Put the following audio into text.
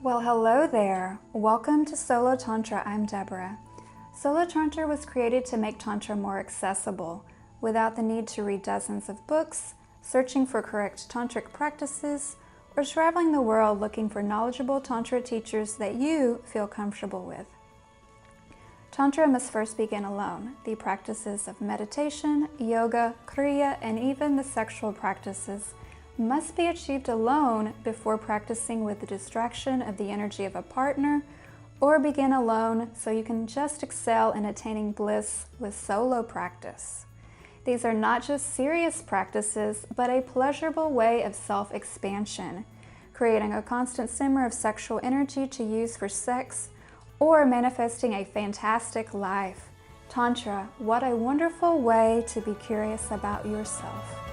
Well, hello there. Welcome to Solo Tantra. I'm Debra. Solo Tantra was created to make Tantra more accessible, without the need to read dozens of books, searching for correct Tantric practices, or traveling the world looking for knowledgeable Tantra teachers that you feel comfortable with. Tantra must first begin alone. The practices of meditation, yoga, kriya, and even the sexual practices must be achieved alone before practicing with the distraction of the energy of a partner, or begin alone so you can just excel in attaining bliss with solo practice. These are not just serious practices, but a pleasurable way of self-expansion, creating a constant simmer of sexual energy to use for sex, or manifesting a fantastic life. Tantra, what a wonderful way to be curious about yourself.